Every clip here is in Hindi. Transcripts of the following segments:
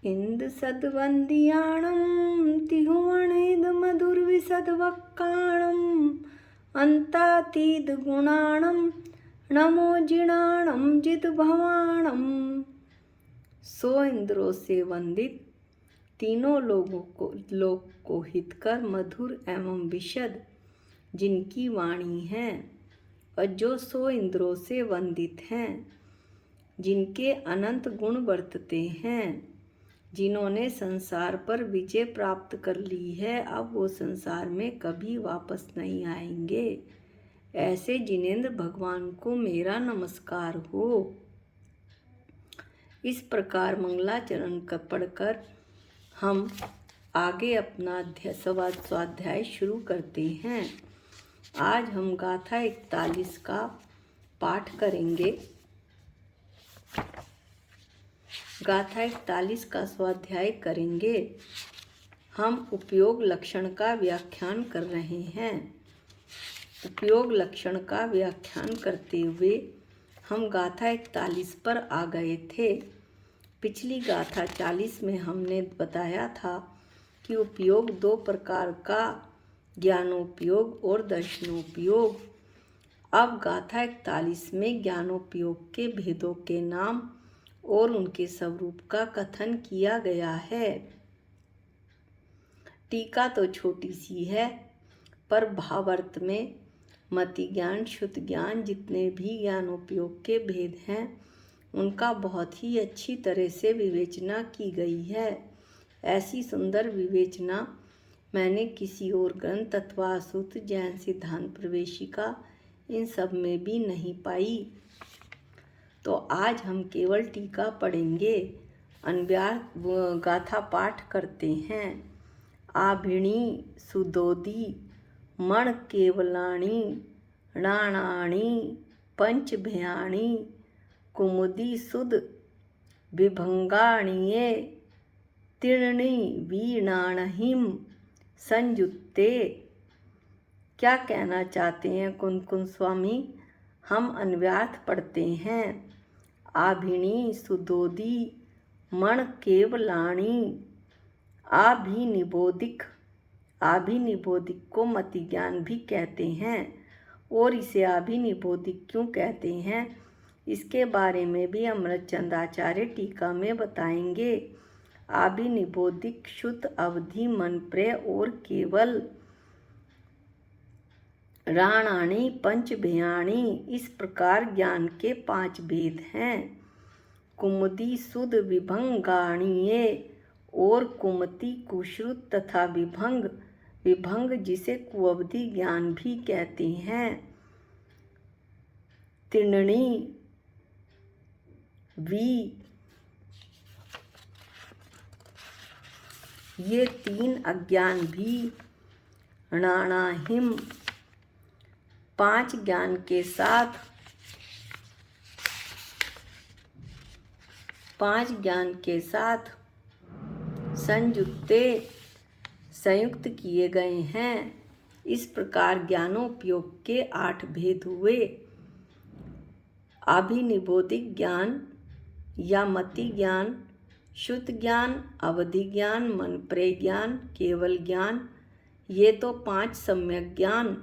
इंद सद्वंदियाणं तिहुवणेद मधुरविसद्वक्काणं अन्तातीद गुणाणं नमो जिणाणं जितभवाणं। सो इंद्रों से वंदित तीनों लोग को हितकर मधुर एवं विशद जिनकी वाणी है, और जो 100 इंद्रों से वंदित हैं, जिनके अनंत गुण बरतते हैं, जिन्होंने संसार पर विजय प्राप्त कर ली है, अब वो संसार में कभी वापस नहीं आएंगे, ऐसे जिनेंद्र भगवान को मेरा नमस्कार हो। इस प्रकार मंगलाचरण पढ़कर हम आगे अपना स्वाध्याय शुरू करते हैं। आज हम गाथा 41 का पाठ करेंगे। गाथा 41 का स्वाध्याय करेंगे। हम उपयोग लक्षण का व्याख्यान कर रहे हैं। उपयोग लक्षण का व्याख्यान करते हुए हम गाथा 41 पर आ गए थे। पिछली गाथा 40 में हमने बताया था कि उपयोग 2 प्रकार का, ज्ञानोपयोग और दर्शनोपयोग। अब गाथा 41 में ज्ञानोपयोग के भेदों के नाम और उनके स्वरूप का कथन किया गया है। टीका तो छोटी सी है, पर भावार्थ में मति ज्ञान, शुद्ध ज्ञान, जितने भी ज्ञानोपयोग के भेद हैं, उनका बहुत ही अच्छी तरह से विवेचना की गई है। ऐसी सुंदर विवेचना मैंने किसी और ग्रंथ अथवा सूत्र, जैन सिद्धांत प्रवेशिका, इन सब में भी नहीं पाई। तो आज हम केवल टीका पढ़ेंगे। अन्व्यार्थ गाथा पाठ करते हैं। आभिणी सुदोदी मण केवलाणी णाणाणी पंचभयाणी कुमुदी सुद विभंगाणीये तीर्णी वीणाणहिम संयुक्ते। क्या कहना चाहते हैं कुंदकुंद स्वामी? हम अन्व्यार्थ पढ़ते हैं। आभिणी सुदोदी मण केवलाणी। आभिनिबोधिक, आभिनिबोधिक को मति ज्ञान भी कहते हैं, और इसे आभिनिबोधिक क्यों कहते हैं, इसके बारे में भी अमृतचंद आचार्य टीका में बताएंगे। आभिनिबोधिक शुद्ध, अवधि, मनप्रिय और केवल। राणाणी पंचभयाणी, इस प्रकार ज्ञान के 5 भेद हैं। कुमुदी सुद विभंगाणीये, और कुमति कुश्रुत तथा विभंग, विभंग जिसे कुअवधि ज्ञान भी कहते हैं। तीर्णी वी, ये 3 अज्ञान भी। णाणाहिम, 5 ज्ञान के साथ, 5 ज्ञान के साथ संयुक्ते, संयुक्त किए गए हैं। इस प्रकार ज्ञानोपयोग के 8 भेद हुए। आभिनिबोधिक ज्ञान या मति ज्ञान, शुद्ध ज्ञान, अवधि ज्ञान, मनप्रिय ज्ञान, केवल ज्ञान, ये तो 5 सम्यक ज्ञान।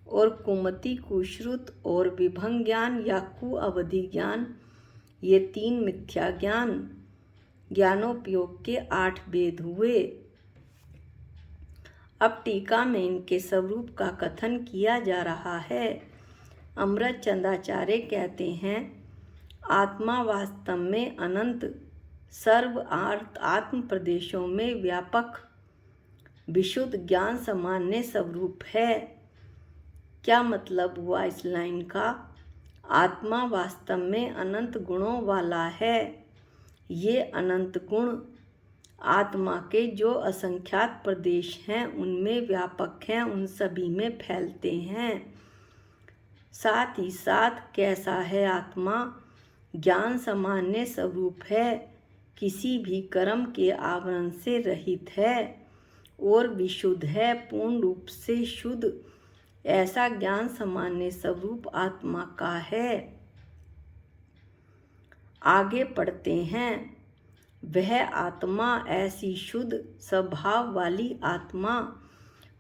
और कुमति कुश्रुत और विभंग ज्ञान या कुअवधि ज्ञान, ये 3 मिथ्या ज्ञान। ज्ञानोपयोग के 8 भेद हुए। अब टीका में इनके स्वरूप का कथन किया जा रहा है। अमृतचंदाचार्य कहते हैं, आत्मा वास्तव में अनंत, सर्व आत्म प्रदेशों में व्यापक, विशुद्ध ज्ञान सामान्य स्वरूप है। क्या मतलब हुआ इस लाइन का? आत्मा वास्तव में अनंत गुणों वाला है। ये अनंत गुण आत्मा के जो असंख्यात प्रदेश हैं उनमें व्यापक हैं, उन सभी में फैलते हैं। साथ ही साथ कैसा है आत्मा? ज्ञान सामान्य स्वरूप है, किसी भी कर्म के आवरण से रहित है और विशुद्ध है, पूर्ण रूप से शुद्ध। ऐसा ज्ञान सामान्य स्वरूप आत्मा का है। आगे पढ़ते हैं। वह आत्मा, ऐसी शुद्ध स्वभाव वाली आत्मा,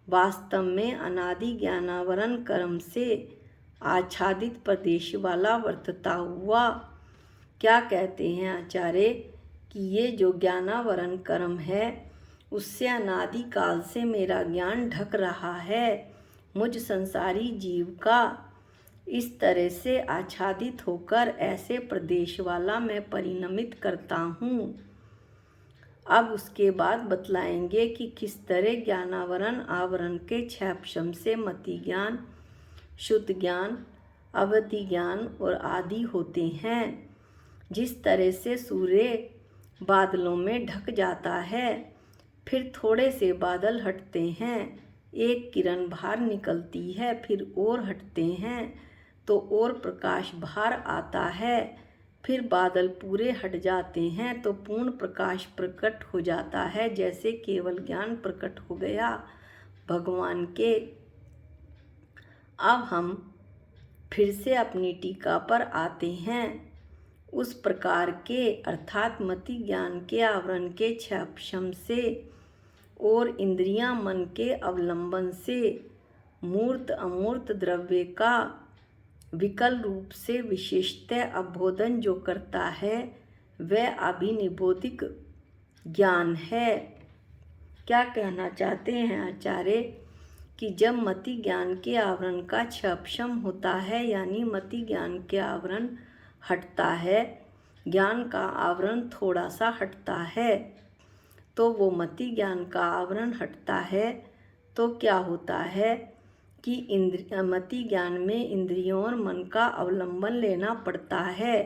वास्तव में अनादि ज्ञानावरण कर्म से आच्छादित प्रदेश वाला वर्तता हुआ। क्या कहते हैं आचार्य कि ये जो ज्ञानावरण कर्म है उससे अनादि काल से मेरा ज्ञान ढक रहा है। मुझ संसारी जीव का इस तरह से आच्छादित होकर ऐसे प्रदेश वाला मैं परिणमित करता हूँ। अब उसके बाद बतलाएंगे कि किस तरह ज्ञानावरण आवरण के क्षैपशम से मति ज्ञान, शुद्ध ज्ञान, अवधि ज्ञान और आदि होते हैं। जिस तरह से सूर्य बादलों में ढक जाता है, फिर थोड़े से बादल हटते हैं, एक किरण बाहर निकलती है, फिर और हटते हैं तो और प्रकाश बाहर आता है, फिर बादल पूरे हट जाते हैं तो पूर्ण प्रकाश प्रकट हो जाता है, जैसे केवल ज्ञान प्रकट हो गया भगवान के। अब हम फिर से अपनी टीका पर आते हैं। उस प्रकार के अर्थात मति ज्ञान के आवरण के क्षैपशम से और इंद्रियां मन के अवलंबन से मूर्त अमूर्त द्रव्य का विकल रूप से विशेषतः अबोधन जो करता है वह अभिनिबोधिक ज्ञान है। क्या कहना चाहते हैं आचार्य कि जब मति ज्ञान के आवरण का क्षैपशम होता है, यानी मति ज्ञान के आवरण हटता है, ज्ञान का आवरण थोड़ा सा हटता है, तो वो मति ज्ञान का आवरण हटता है तो क्या होता है कि मति ज्ञान में इंद्रियों और मन का अवलंबन लेना पड़ता है,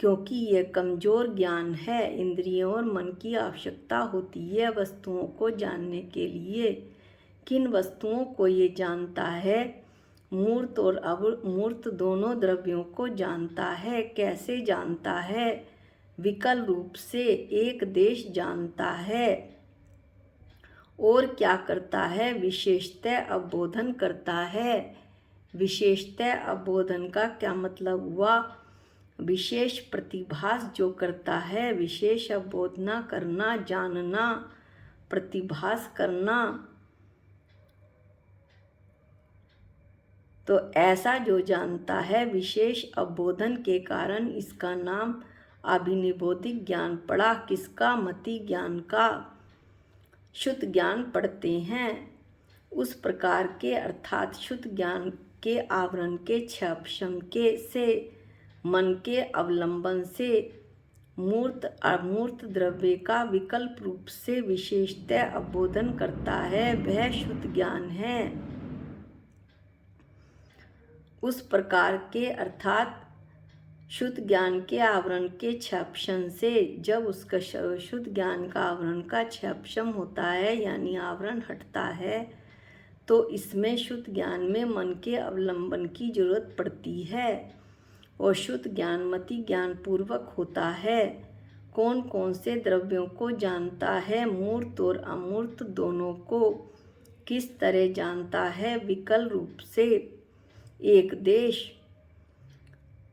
क्योंकि ये कमज़ोर ज्ञान है। इंद्रियों और मन की आवश्यकता होती है वस्तुओं को जानने के लिए। किन वस्तुओं को ये जानता है? मूर्त और अमूर्त दोनों द्रव्यों को जानता है। कैसे जानता है? विकल रूप से एक देश जानता है। और क्या करता है? विशेषतः अबोधन करता है। विशेषतः अबोधन का क्या मतलब हुआ? विशेष प्रतिभास जो करता है, विशेष अबोधना करना, जानना, प्रतिभास करना। तो ऐसा जो जानता है विशेष अबोधन के कारण इसका नाम अभिनिबोधिक ज्ञान पड़ा। किसका? मति ज्ञान का। शुद्ध ज्ञान पढ़ते हैं उस प्रकार के अर्थात शुद्ध ज्ञान के आवरण के क्षैपशम के से मन के अवलंबन से मूर्त अमूर्त द्रव्य का विकल्प रूप से विशेषतः अबोधन करता है, वह शुद्ध ज्ञान है। उस प्रकार के अर्थात शुद्ध ज्ञान के आवरण के क्षैपशम से जब उसका शुद्ध ज्ञान का आवरण का क्षैपशम होता है, यानी आवरण हटता है, तो इसमें शुद्ध ज्ञान में मन के अवलंबन की जरूरत पड़ती है और शुद्ध ज्ञान मति ज्ञान पूर्वक होता है। कौन कौन से द्रव्यों को जानता है? मूर्त और अमूर्त दोनों को। किस तरह जानता है? विकल रूप से एक देश।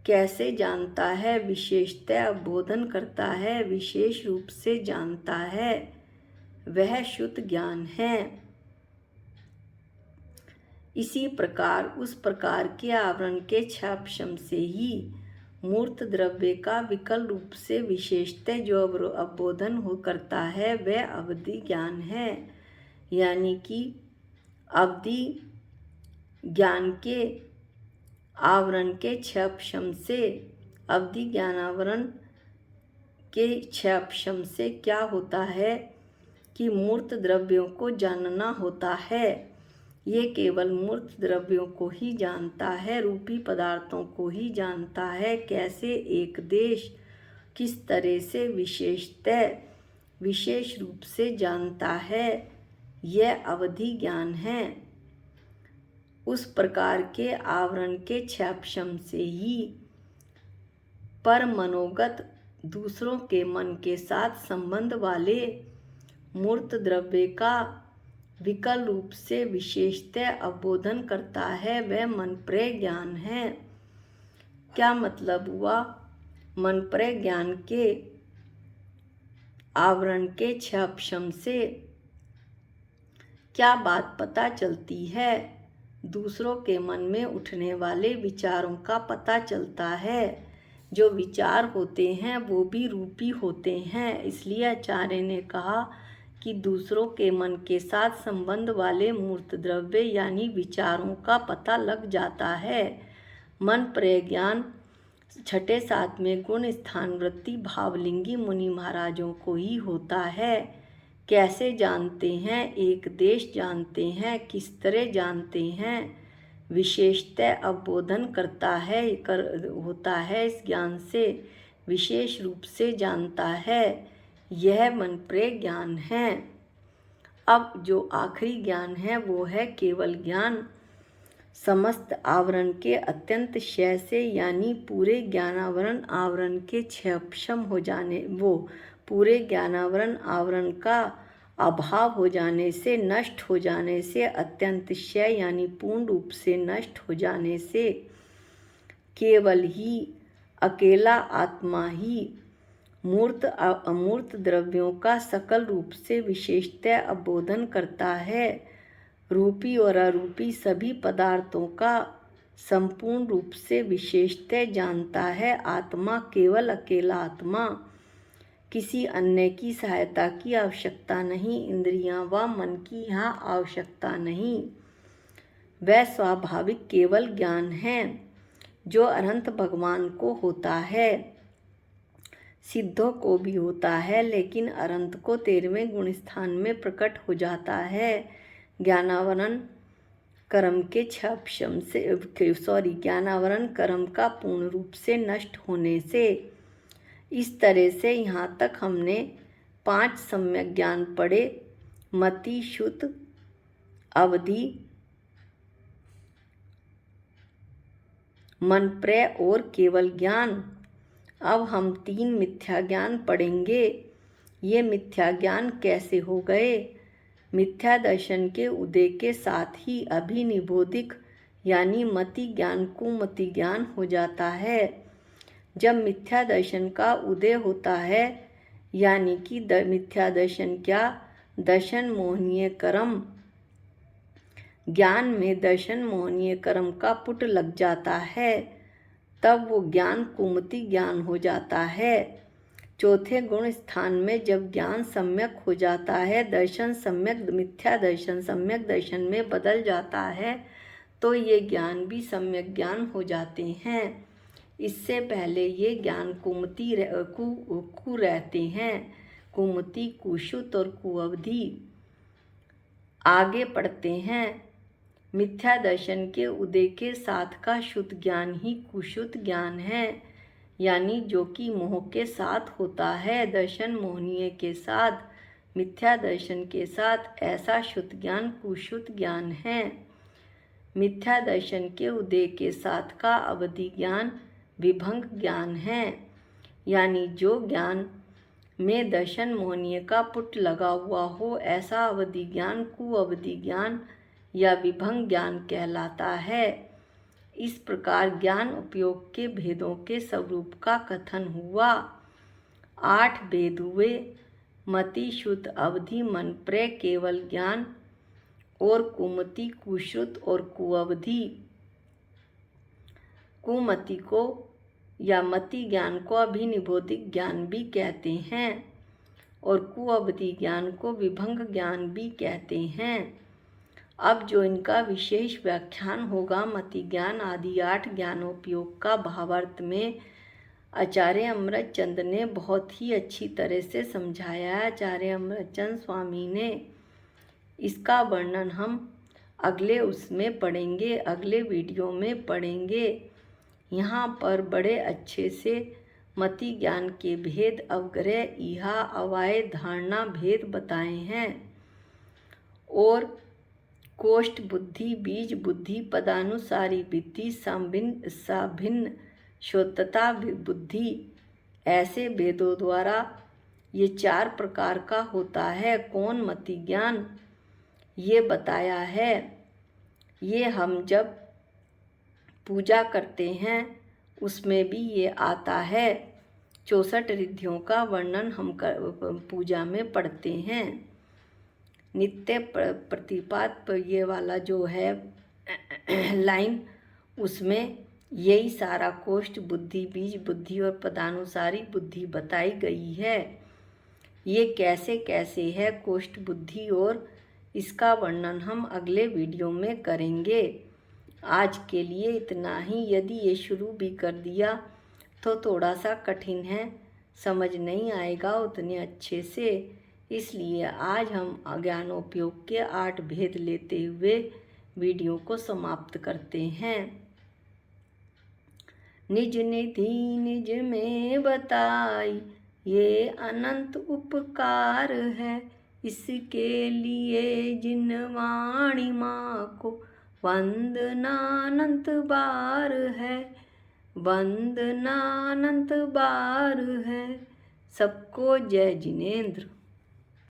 कैसे जानता है? विशेषतः अबोधन करता है, विशेष रूप से जानता है, वह शुद्ध ज्ञान है। इसी प्रकार उस प्रकार के आवरण के क्षैपशम से ही मूर्त द्रव्य का विकल रूप से विशेषतः जो अबोधन हो करता है वह अवधि ज्ञान है। यानी कि अवधि ज्ञान के आवरण के क्षैपशम से, अवधि ज्ञानावरण के क्षैपशम से क्या होता है कि मूर्त द्रव्यों को जानना होता है। ये केवल मूर्त द्रव्यों को ही जानता है, रूपी पदार्थों को ही जानता है। कैसे? एक देश। किस तरह से? विशेषतः विशेष रूप से जानता है, यह अवधि ज्ञान है। उस प्रकार के आवरण के क्षैपशम से ही पर मनोगत दूसरों के मन के साथ संबंध वाले मूर्त द्रव्य का विकल रूप से विशेषतः अबोधन करता है, वह मनप्रय ज्ञान है। क्या मतलब हुआ? मनप्रय ज्ञान के आवरण के क्षपशम से क्या बात पता चलती है? दूसरों के मन में उठने वाले विचारों का पता चलता है। जो विचार होते हैं वो भी रूपी होते हैं। इसलिए आचार्य ने कहा कि दूसरों के मन के साथ संबंध वाले मूर्त द्रव्य यानी विचारों का पता लग जाता है। मन प्रज्ञान छठे सातवें गुण स्थान वृत्ति भावलिंगी मुनि महाराजों को ही होता है। कैसे जानते हैं? एक देश जानते हैं। किस तरह जानते हैं? विशेषतः अवबोधन होता है। इस ज्ञान से विशेष रूप से जानता है। यह मन प्रज्ञान है। अब जो आखिरी ज्ञान है वो है केवल ज्ञान। समस्त आवरण के अत्यंत क्षय से यानी पूरे ज्ञानावरण आवरण के क्षयक्षम हो जाने, वो पूरे ज्ञानावरण आवरण का अभाव हो जाने से, नष्ट हो जाने से, अत्यंत क्षय यानी पूर्ण रूप से नष्ट हो जाने से केवल ही अकेला आत्मा ही मूर्त अमूर्त द्रव्यों का सकल रूप से विशेषतः अवबोधन करता है। रूपी और अरूपी सभी पदार्थों का संपूर्ण रूप से विशेषतः जानता है। आत्मा केवल अकेला आत्मा, किसी अन्य की सहायता की आवश्यकता नहीं, इंद्रियां व मन की यहाँ आवश्यकता नहीं। वह स्वाभाविक केवल ज्ञान है जो अनंत भगवान को होता है, सिद्धों को भी होता है, लेकिन अनंत को 13वें गुण स्थान में प्रकट हो जाता है। ज्ञानावरण कर्म के क्षपशम से ज्ञानावरण कर्म का पूर्ण रूप से नष्ट होने से। इस तरह से यहाँ तक हमने 5 सम्यक ज्ञान पढ़े। मति, शुद्ध, अवधि, मन प्रय और केवल ज्ञान। अब हम 3 मिथ्या ज्ञान पढ़ेंगे। ये मिथ्या ज्ञान कैसे हो गए? मिथ्या दर्शन के उदय के साथ ही अभिनिबोधिक यानी मति ज्ञान कुमति ज्ञान हो जाता है। जब मिथ्या दर्शन का उदय होता है यानी कि मिथ्या दर्शन क्या? दर्शन मोहनीय कर्म। ज्ञान में दर्शन मोहनीय कर्म का पुट लग जाता है, तब वो ज्ञान कुमति ज्ञान हो जाता है। चौथे गुण स्थान में जब ज्ञान सम्यक हो जाता है, दर्शन सम्यक मिथ्या दर्शन सम्यक दर्शन में बदल जाता है, तो ये ज्ञान भी सम्यक ज्ञान हो जाते हैं। इससे पहले ये ज्ञान कुमति कु रहते हैं। कुमति, कुशुत और कुअवधि। आगे पढ़ते हैं। मिथ्या दर्शन के उदय के साथ का शुद्ध ज्ञान ही कुशुत ज्ञान है, यानी जो कि मोह के साथ होता है। दर्शन मोहनीय के साथ, मिथ्या दर्शन के साथ ऐसा शुद्ध ज्ञान कुशुत ज्ञान है। मिथ्या दर्शन के उदय के साथ का अवधि ज्ञान विभंग ज्ञान है, यानी जो ज्ञान में दर्शन मोहनीय का पुट लगा हुआ हो, ऐसा अवधि ज्ञान कुअवधि ज्ञान या विभंग ज्ञान कहलाता है। इस प्रकार ज्ञान उपयोग के भेदों के स्वरूप का कथन हुआ। 8 भेद हुए। मति, शुद्ध, अवधि, मन प्रय, केवल ज्ञान और कुमति, कुश्रुत और कुअवधि। कुमति को या मति ज्ञान को अभिनिबोधिक ज्ञान भी कहते हैं और कुअवधि ज्ञान को विभंग ज्ञान भी कहते हैं। अब जो इनका विशेष व्याख्यान होगा मति ज्ञान आदि 8 ज्ञानोपयोग का भावार्थ में आचार्य अमृतचंद ने बहुत ही अच्छी तरह से समझाया है। आचार्य अमृतचंद स्वामी ने इसका वर्णन हम अगले उसमें पढ़ेंगे, अगले वीडियो में पढ़ेंगे। यहाँ पर बड़े अच्छे से मति ज्ञान के भेद, अवग्रह, इहा, अवाय, धारणा भेद बताए हैं और कोष्ठ बुद्धि, बीज बुद्धि, पदानुसारी बुद्धि, साभिन्न श्रोतता बुद्धि, ऐसे भेदों द्वारा ये 4 प्रकार का होता है। कौन मति ज्ञान ये बताया है। ये हम जब पूजा करते हैं उसमें भी ये आता है। 64 रिद्धियों का वर्णन हम पूजा में पढ़ते हैं। नित्य प्रतिपाद ये वाला जो है लाइन, उसमें यही सारा कोष्ठ बुद्धि, बीज बुद्धि और पदानुसारी बुद्धि बताई गई है। ये कैसे कैसे है कोष्ठ बुद्धि, और इसका वर्णन हम अगले वीडियो में करेंगे। आज के लिए इतना ही। यदि ये शुरू भी कर दिया तो थोड़ा सा कठिन है, समझ नहीं आएगा उतने अच्छे से, इसलिए आज हम ज्ञानोपयोग के 8 भेद लेते हुए वीडियो को समाप्त करते हैं। निज निधि निज में बताई ये अनंत उपकार है, इसके लिए जिन वाणी माँ को वंदना अनंत बार है, वंदना अनंत बार है। सबको जय जिनेंद्र।